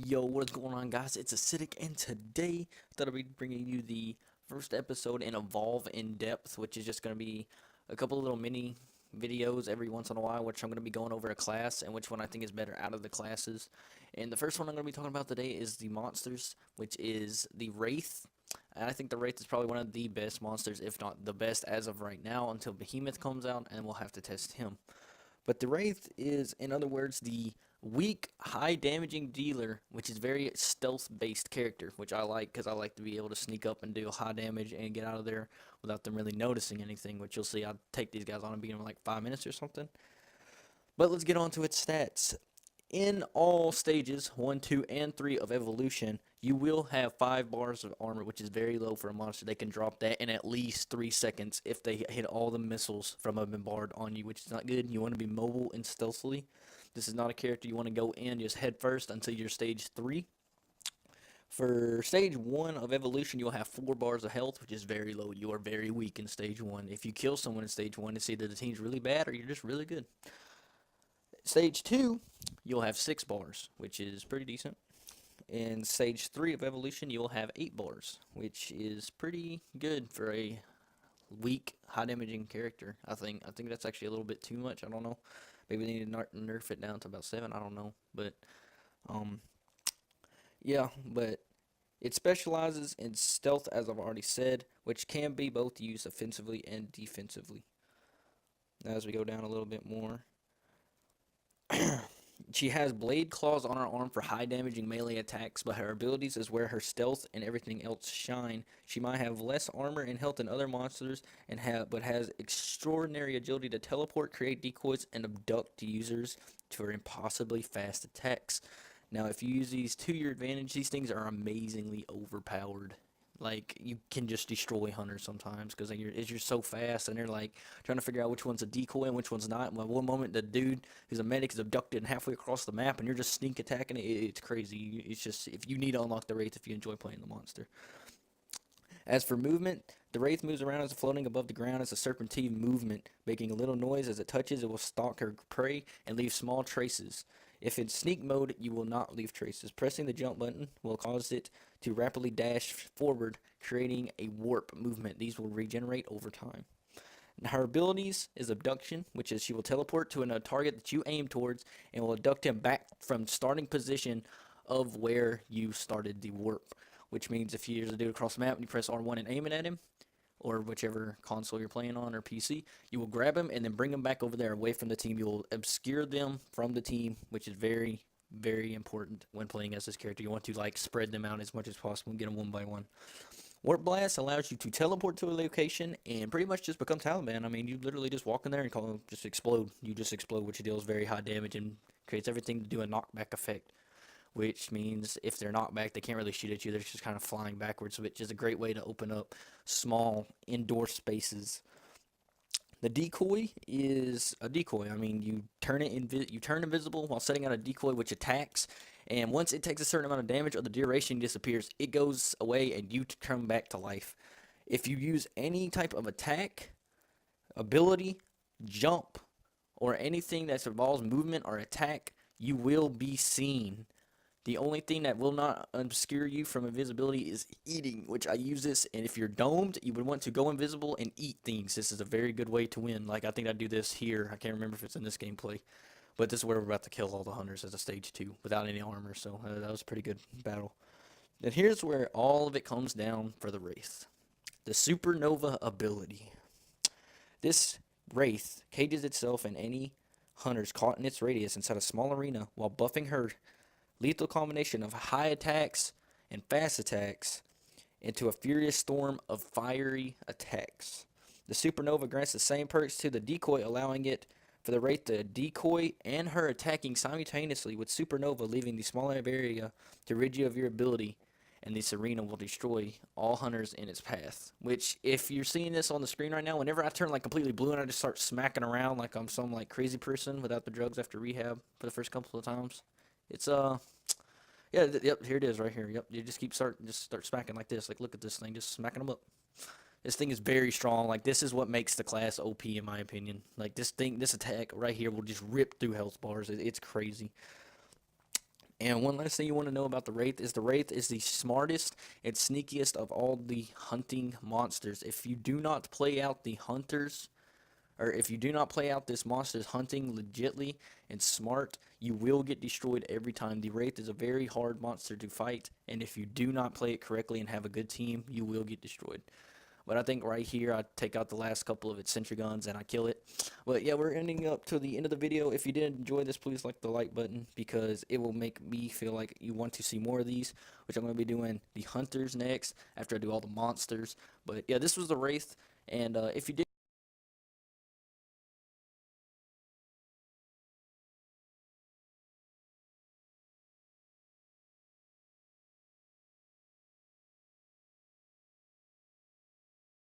Yo, what is going on, guys? It's Acidic, and today I thought I'd be bringing you the first episode in Evolve in Depth, which is just going to be a couple of little mini videos every once in a while, which I'm going to be going over a class and which one I think is better out of the classes. And the first one I'm going to be talking about today is the monsters, which is the Wraith. And I think the Wraith is probably one of the best monsters, if not the best as of right now, until Behemoth comes out, and we'll have to test him. But the Wraith is, in other words, the weak, high damaging dealer, which is very stealth based character, which I like because I like to be able to sneak up and do high damage and get out of there without them really noticing anything, which you'll see I'll take these guys on and beat them in like 5 minutes or something. But let's get on to its stats. In all stages 1, 2, and 3 of evolution, you will have 5 bars of armor, which is very low for a monster. They can drop that in at least 3 seconds if they hit all the missiles from a bombard on you, which is not good. You want to be mobile and stealthily. This is not a character you want to go in just head first until you're stage 3. For stage 1 of evolution, you'll have 4 bars of health, which is very low. You are very weak in stage 1. If you kill someone in stage 1, it's either the team's really bad or you're just really good. Stage 2, you'll have 6 bars, which is pretty decent. In stage 3 of evolution, you'll have 8 bars, which is pretty good for a weak, high damaging character. I think that's actually a little bit too much. I don't know. Maybe they need to nerf it down to about 7. I don't know. But um yeah, but it specializes in stealth, as I've already said, which can be both used offensively and defensively. Now, as we go down a little bit more, she has blade claws on her arm for high damaging melee attacks, but her abilities is where her stealth and everything else shine. She might have less armor and health than other monsters, but has extraordinary agility to teleport, create decoys, and abduct users for impossibly fast attacks. Now, if you use these to your advantage, these things are amazingly overpowered. Like, you can just destroy hunters sometimes because you're so fast and they're like trying to figure out which one's a decoy and which one's not. And one moment, the dude who's a medic is abducted and halfway across the map and you're just sneak attacking it. It's crazy. It's just, if you need to unlock the Wraith if you enjoy playing the monster. As for movement, the Wraith moves around as floating above the ground as a serpentine movement, making a little noise as it touches. It will stalk her prey and leave small traces. If in sneak mode, you will not leave traces. Pressing the jump button will cause it to rapidly dash forward, creating a warp movement. These will regenerate over time. Her abilities is abduction, which is she will teleport to a target that you aim towards and will abduct him back from starting position of where you started the warp. Which means if you're a dude across the map and you press R1 and aim it at him, or whichever console you're playing on or PC, you will grab him and then bring him back over there away from the team. You will obscure them from the team, which is very, very important when playing as this character. You want to like spread them out as much as possible and get them one by one. Warp Blast allows you to teleport to a location and pretty much just become Taliban. I mean, you literally just walk in there and just explode. You just explode, which deals very high damage and creates everything to do a knockback effect, which means if they're knocked back, they can't really shoot at you. They're just kind of flying backwards, which is a great way to open up small indoor spaces. The decoy is a decoy. I mean, you turn invisible while setting out a decoy, which attacks, and once it takes a certain amount of damage or the duration disappears, it goes away and you come back to life. If you use any type of attack, ability, jump, or anything that involves movement or attack, you will be seen. The only thing that will not obscure you from invisibility is eating, which I use this, and if you're domed, you would want to go invisible and eat things. This is a very good way to win. Like, I think I do this here. I can't remember if it's in this gameplay, but this is where we're about to kill all the hunters as a stage 2 without any armor, so that was a pretty good battle. And here's where all of it comes down for the Wraith. The Supernova ability. This Wraith cages itself in any hunters caught in its radius inside a small arena while buffing her lethal combination of high attacks and fast attacks into a furious storm of fiery attacks. The Supernova grants the same perks to the decoy, allowing it for the Wraith to decoy and her attacking simultaneously, with Supernova leaving the smaller area to rid you of your ability, and this arena will destroy all hunters in its path. Which, if you're seeing this on the screen right now, whenever I turn like completely blue and I just start smacking around like I'm some like crazy person without the drugs after rehab for the first couple of times, it's yeah, yep, here it is right here. Yep, you just start smacking like this. Like, look at this thing, just smacking them up. This thing is very strong. Like, this is what makes the class OP in my opinion. Like, this attack right here will just rip through health bars. It's crazy. And one last thing you want to know about the Wraith is the smartest and sneakiest of all the hunting monsters. If you do not play out the hunters, or if you do not play out this monster's hunting legitly and smart, you will get destroyed every time. The Wraith is a very hard monster to fight, and if you do not play it correctly and have a good team, you will get destroyed. But I think right here, I take out the last couple of its sentry guns and I kill it. But yeah, we're ending up to the end of the video. If you did enjoy this, please like the like button because it will make me feel like you want to see more of these, which I'm going to be doing the hunters next after I do all the monsters. But yeah, this was the Wraith, and if you did